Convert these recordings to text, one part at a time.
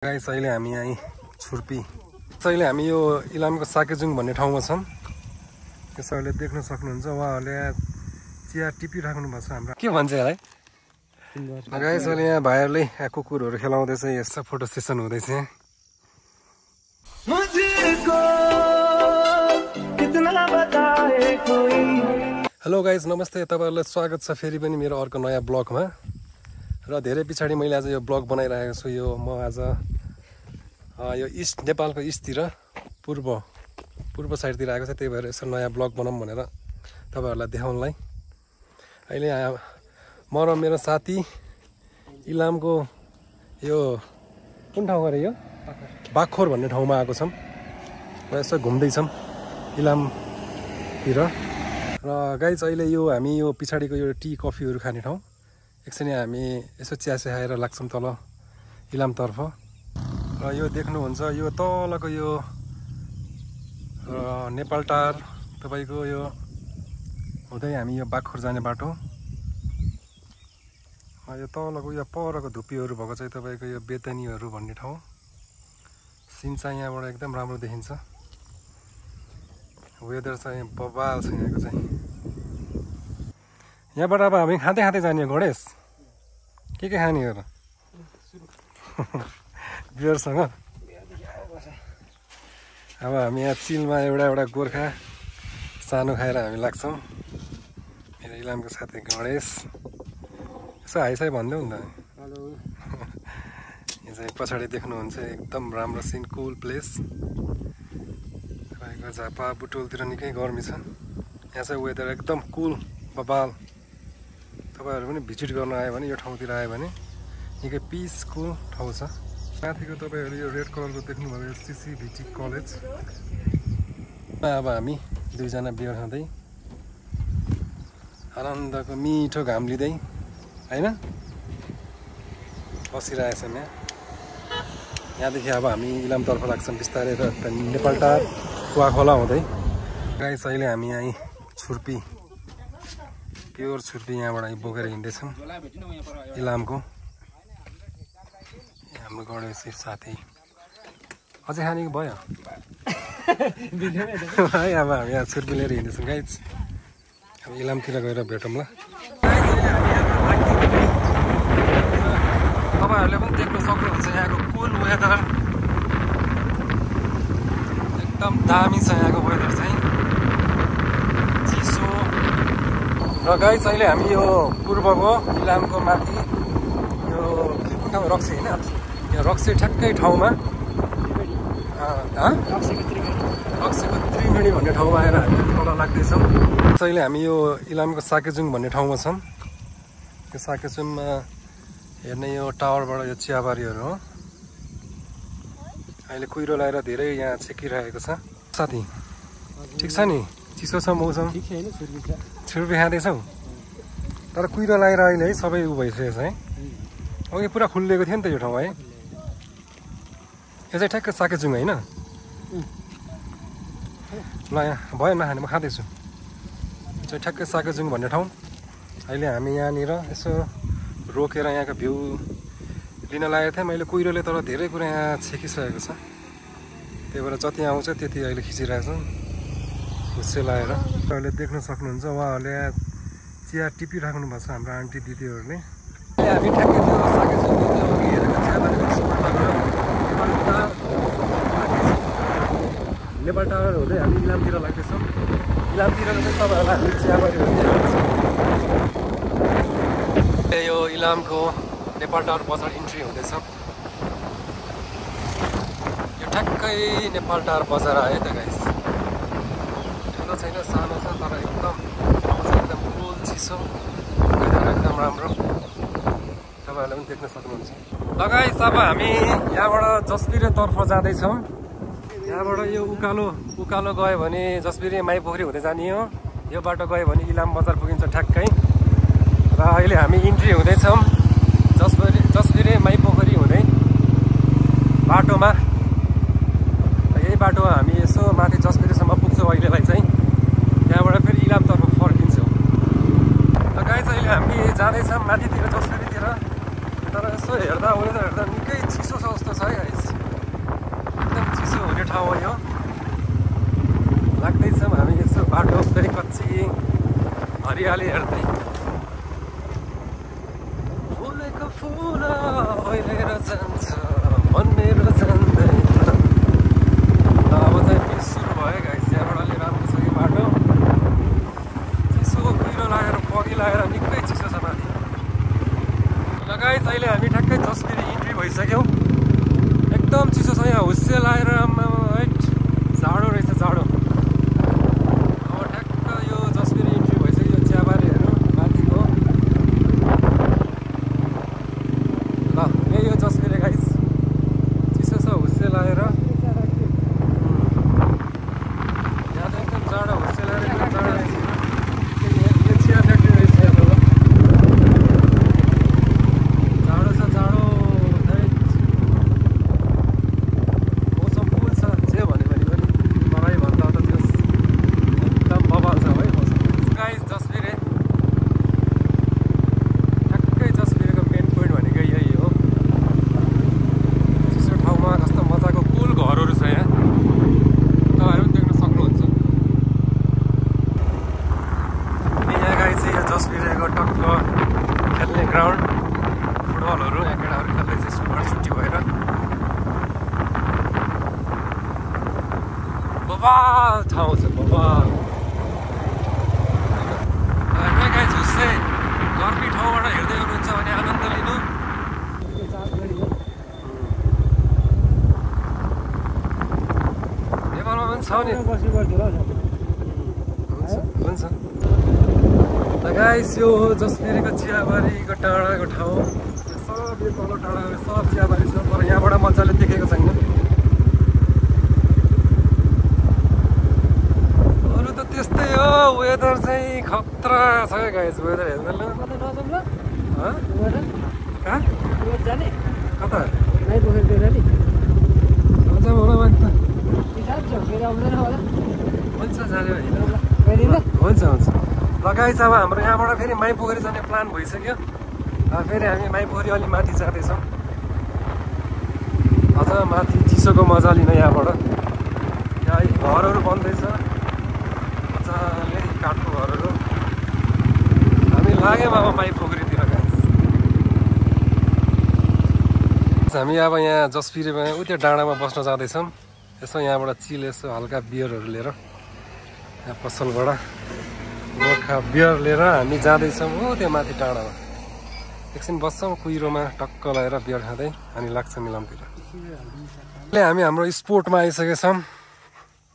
Guys अहिले हामी यही छुर्पी अहिले हामी यो इलामको साकेजुङ भन्ने ठाउँमा छौं। त्यसैले देख्न सक्नुहुन्छ उहाँहरुले चिया टिपिराख्नु भएको छ। हाम्रो के भन्छ यसलाई गाइस अहिले यहाँ भाइहरुले कुकुरहरु खेलाउँदैछ। यस्तो फोटो सेसन हुँदैछ। हेलो गाइस नमस्ते, तपाईहरुलाई स्वागत छ फेरि पनि मेरो अर्को नयाँ ब्लगमा। र धेरै पछाडी मैले आज यो ब्लग बनाइरहेको छु। यो म आज यो इस्ट नेपालको इस्टतिर पूर्व साइडतिर आएको छ। त्यही भएर यसो नयाँ ब्लग बनाऊँ भनेर तपाईहरुलाई देखाउनलाई अहिले म र मेरो साथी इलामको यो कुन ठाउँ गरे यो बाखोर भन्ने ठाउँमा आएको छौं र यसो घुम्दै छौं इलामतिर। र गाइस अहिले यो हामी यो पछाडीको यो टी कफीहरु खाने ठाउँ। एकछिन हामी यसो चिया खाएर लाग्छौं तल इलामतर्फ। र यो देख्नुहुन्छ यो तलको यो नेपाल टार तपाईको यो हुँदै हामी यो बाखोर जाने बाटो। यो तलको यो परको धुप्पीहरु भएको चाहिँ तपाईको यो बेतनीहरु भन्ने ठाउँ। सिन चाहिँ यहाँबाट एकदम राम्रो देखिन्छ। वेदर चाहिँ बबाल छ यहाँको चाहिँ। यहाँबाट अब हामी खाँदै खाँदै जाने गणेश के खाने हो र बियरसँग। अब हामी यहाँ चिलमा एउटा गोर्खा सानो खाएर हामी लाग्छौं। मेरो इलामको साथी गणेश यसो हाइसाइ भन्दै हुन्छ। हेलो यो चाहिँ पछाडि देख्नुहुन्छ एकदम राम्रो सिन कुल प्लेस। तपाईँको झापा बुटोलतिर निकै गर्मी छ। यहाँ चाहिँ वेदर एकदम कुल बबाल। तपाईहरु पनि भिजिट गर्न आयो भने यो ठाउँतिर आयो भने निकै पिसफुल ठाउँ छ। माथिको तपाईहरु यो रेड कलरको देख्नुभयो सीसीभीटी कलेज। अब हामी दुईजना बियर खाँदै आनन्दको मिठो घाम लिँदै हैन बसिरहेछौँ यहाँ। यहाँदेखि अब हामी इलामतर्फ लाग्छौँ बिस्तारै र नेपाल टार कुवाखोला हुँदै। गाइस अहिले हामी यही छुर्पी प्योर छुर्पी यहाँबाट बोकेर हिँड्दैछौँ इलामको। हाम्रो गणेश साथी अझै खाने भयो है। अब हामी यहाँ छुर्पी लिएर हिँड्दैछौँ गाइस। अब इलामतिर गएर भेटौँला। तपाईहरुले पनि देख्न सक्नुहुन्छ यहाँको कुल वेदर एकदम दामी छ। यहाँको वेदर चाहिँ चिसो। र गाइस अहिले हामी यो पूर्वको इलामको माथि यो कुन ठाउँ रक्सी हैन यो रक्सी ठ्याक्कै ठाउँमा रक्सीको त्रिवेणी भन्ने ठाउँमा आएर हामी तल लाग्दैछौँ। अहिले हामी यो इलामको साकेजुङ भन्ने ठाउँमा छौँ। यो साकेजुङमा हेर्ने यो टावरबाट यो चियाबारीहरू हो। अहिले कुहिरो लगाएर धेरै यहाँ छेकिरहेको छ। साथी ठिक छ नि? चिसो छ मौसम? छुर्पी खाँदैछौ तर कुहिरो लगाएर अहिले है सबै उ भइसकेको छ है। अघि पुरा खुल्लेको थियो नि त यो ठाउँ है। यो चाहिँ ठ्याक्कै साकेजुङ होइन? ल यहाँ भयो नखाने म खाँदैछु। यो चाहिँ ठ्याक्कै साकेजुङ भन्ने ठाउँ। अहिले हामी यहाँनिर यसो रोकेर यहाँको भ्यू लिन लागेको थिएँ मैले। कुहिरोले तर धेरै कुरा यहाँ छेकिसकेको छ। त्यही भएर जति आउँछ त्यति अहिले खिचिरहेको छ हुस्से लगाएर। अहिले देख्न सक्नुहुन्छ उहाँहरूले चिया टिपिराख्नु भएको छ हाम्रो आन्टी दिदीहरूले। हामी ठ्याक्कै त्यो साकेजुङ अघि हेरेको चियाबारीको स्पटमा गएर नेपाल टावर हुँदै हामी इलामतिर लाग्दैछौँ। इलामतिर चाहिँ तपाईँहरूलाई हामी चियाबारीहरू देखाउँछौँ। यो इलामको नेपाल टावर बजार इन्ट्री हुँदैछ। यो ठ्याक्कै नेपाल टावर बजार आयो त गाइस। ठुलो छैन सानो छ तर एकदम एकदम कुल चिसो एकदम राम्रो। तपाईहरुले पनि देख्न सक्नुहुन्छ। ल गाइस अब हामी यहाँबाट जसबिरेतर्फ जाँदैछौँ। यहाँबाट यो उकालो गयो भने जसबिरे माइपोखरी हुँदै जाने हो। यो बाटो गयो भने इलाम बजार पुगिन्छ ठ्याक्कै। र अहिले हामी इन्ट्री हुँदैछौँ जसबिरे माइपोखरी हुँदै बाटोमा। यही बाटो हामी यसो माथि जसबिरेसम्म पुग्छौँ अहिलेलाई चाहिँ। त्यहाँबाट फेरि इलामतर्फ फर्किन्छौँ। र गाइस अहिले हामी जाँदैछौँ माथितिर जसबिरेतिर। तर यसो हेर्दा वेदर हेर्दा निकै चिसो छ जस्तो छ है गाइस। एकदम चिसो हुने ठाउँ हो यो। लाग्दैछ हामी यसो बाटो फेरि कच्ची हरियाली हेर्दै। फुलेको फुल ओइलेर जान्छ मन मेरो जान्दैन। अब चाहिँ पिस सुरु भयो गाइस। यहाँबाट अलि राम्रो छ कि बाटो। चिसो कुहिरो लागेर पगी लागेर निकै चिसो छ माथि। ल गाइस अहिले हामी ठ्याक्कै जसपिरी इन्ट्री भइसक्यौँ। एकदम चिसो छ यहाँ। हुस्से लागेर जाडो रहेछ जाडो। अब ठ्याक्क यो जसपिरी इन्ट्री भइसक्यो। चियाबारीहरू माथिको ल यही हो जसपिरी गाइस। चिसो छ हुस्से लागेर। यहाँ त एकदम जाडो हुस्से लागेर एकदम जाडो रहेछ। यो चिया फ्याक्ट्री रहेछ यहाँ त। जाडो छ जाडो। मौसम कुल छ जे भने पनि तराई भन्दा त त्यो एकदम बवाल छ है मौसम। गाइस जसपिरे ठ्याक्कै जसपिरेको मेन पोइन्ट भनेको यही हो। चिसो ठाउँमा कस्तो मजाको कुल घरहरू छ यहाँ। तपाईँहरू पनि देख्न सक्नुहुन्छ। यहाँ गाइस यो जसपिरेको टक्क खेल्ने ग्राउन्ड। फुटबलहरू यहाँ केटाहरू खेल्दैछ स्कुलबाट छुट्टी भएर। बवाल ठाउँ छ बवाल। गाइस हुस्से गर्मी ठाउँबाट हेर्दै हुनुहुन्छ भने आनन्द लिनु। नेपालमा पनि छ नि। हुन्छ ल गाइस यो हो जसपिरेको चियाबारीको टाढाको ठाउँ। सब यो तल टाढा सब चियाबारी छ तर यहाँबाट मजाले देखेको छैन। अरू त त्यस्तै हो। वेदर चाहिँ खतरा छ क्या गाइस। वेदर हेर्दैन कहाँ कता जाउँ होला माथि त। हुन्छ जाने होइन। हुन्छ हुन्छ ल गाइस अब हाम्रो यहाँबाट फेरि माइपोखरी जाने प्लान भइसक्यो। फेरि हामी माइपोखरी अलि माथि जाँदैछौँ। अझ माथि चिसोको मजा लिन यहाँबाट। यहाँ घरहरू बन्दैछ मजाले काठको घरहरू। हामी लाग्यौँ अब माइपोखरीतिर गाइस। हामी अब यहाँ जसपिरेमा उ त्यो डाँडामा बस्न जाँदैछौँ। यसो यहाँबाट चिल यसो हल्का बियरहरू लिएर यहाँ पसलबाट गोर्खा बियर लिएर हामी जाँदैछौँ हो त्यो माथि डाँडामा। एकछिन बस्छौँ कुहिरोमा टक्क लगाएर बियर खाँदै अनि लाग्छ मिलामतिर। अहिले हामी हाम्रो स्पोटमा आइसकेका छौँ।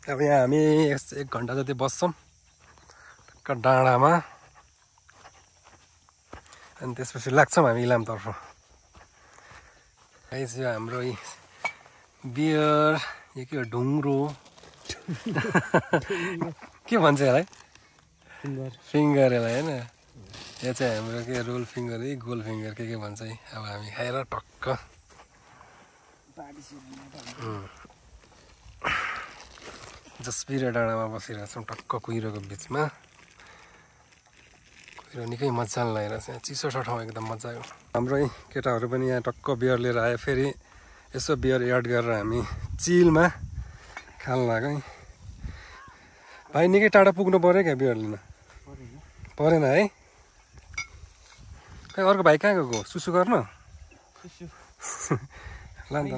अब यहाँ हामी 1 घन्टा जति बस्छौँ टक्क डाँडामा। अनि त्यसपछि लाग्छौँ हामी इलामतर्फ। गाइस यो हाम्रो बियर यो के हो ढुङ्ग्रो के भन्छ यसलाई? फिङ्गर यसलाई होइन। यो चाहिँ हाम्रो के रोल फिङ्गर है गोल फिङ्गर के भन्छ है। अब हामी खाएर टक्क जसपिरे डाँडामा बसिरहेको छौँ टक्क कुहिरोको बिचमा। कुहिरो निकै मजाले लागेर छ। यहाँ चिसो छ ठाउँ एकदम मजाको। हाम्रो केटाहरू पनि यहाँ टक्क बियर लिएर आयो। फेरि यसो बियर एड गरेर हामी चिलमा खान लाग्यो है। भाइ निकै टाढा पुग्नु पऱ्यो क्या बियर लिन? परेन है? खै अर्को भाइ कहाँ गएको? सुसु गर्न? ल नि त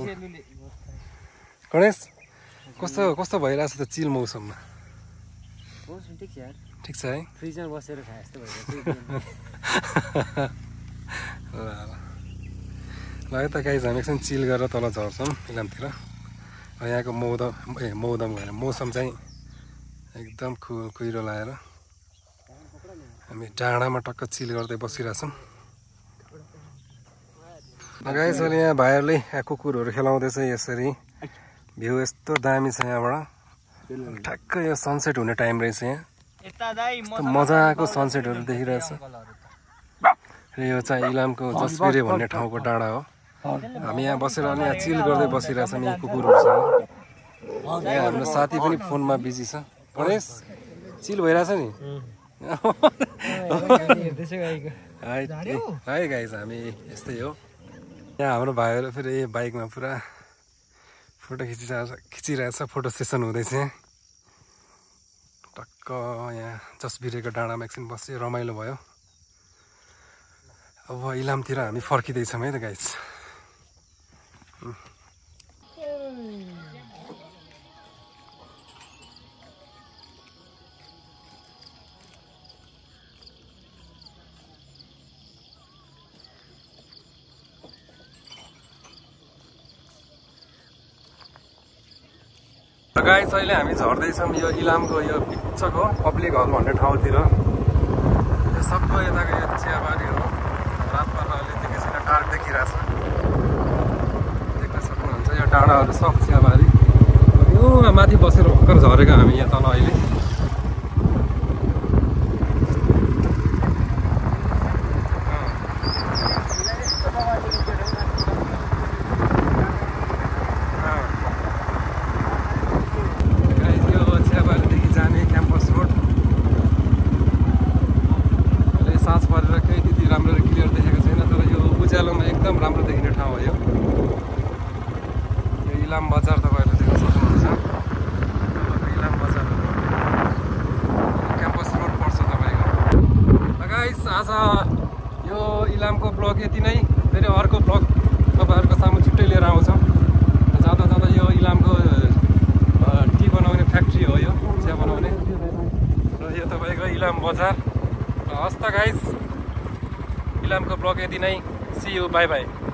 गणेश कस्तो कस्तो भइरहेछ त चिल मौसममा? ठिक छ है? फ्रिजमा बसेर खाए जस्तो भइरहेछ। ल है त गाइस हामी एकछिन चिल गरेर तल झर्छौँ इलामतिर। यहाँको मौसम चाहिँ एकदम कुहिरो लगाएर हामी डाँडामा टक्क चिल गर्दै बसिरहेछौँ। गाइस अहिले यहाँ भाइहरूले कुकुरहरू खेलाउँदैछ यसरी। भ्यू यस्तो दामी छ यहाँबाट। ठ्याक्क यो सनसेट हुने टाइम रहेछ यहाँ। यस्तो मजाको सनसेटहरू देखिरहेछ। र यो चाहिँ इलामको जसपिरे भन्ने ठाउँको डाँडा हो। हामी यहाँ बसेर अनि यहाँ चिल गर्दै बसिरहेछौँ यी कुकुरहरूसँग। यहाँ हाम्रो साथी पनि फोनमा बिजी छ। गणेश चिल भइरहेछ नि। है गाइस हामी यस्तै हो। यहाँ हाम्रो भाइहरू फेरि बाइकमा पुरा फोटो खिचिरहेछ फोटो सेसन हुँदैछ टक्क यहाँ जसबिरेको डाँडामा एकछिन बस्यो रमाइलो भयो अब इलामतिर हामी फर्किँदैछौँ है त गाइस गाइस अहिले हामी झर्दैछौँ यो इलामको यो बिचको पब्लिक हल भन्ने ठाउँतिर यो सबको यताको यो चियाबारी हो रात पर्न अहिले देखि छैन टार देखिरहेछ देख्न सक्नुहुन्छ यो डाँडाहरू सब चियाबारी यो माथि बसेर भर्खर झरेको हामी यहाँ तल अहिले एकदम राम्रो देखिने ठाउँ हो यो इलाम बजार तपाईँहरूले देख्न सक्नुहुन्छ इलाम बजार क्याम्पस रोड पर्छ तपाईँको गाइस आज यो इलामको ब्लग यति नै फेरि अर्को ब्लग तपाईँहरूको सामु छिट्टै लिएर आउँछौँ जाँदा जाँदा यो इलामको टी बनाउने फ्याक्ट्री हो यो चिया बनाउने र यो तपाईँको इलाम बजार र हस् त गाइस इलामको ब्लग यति नै See you, bye bye.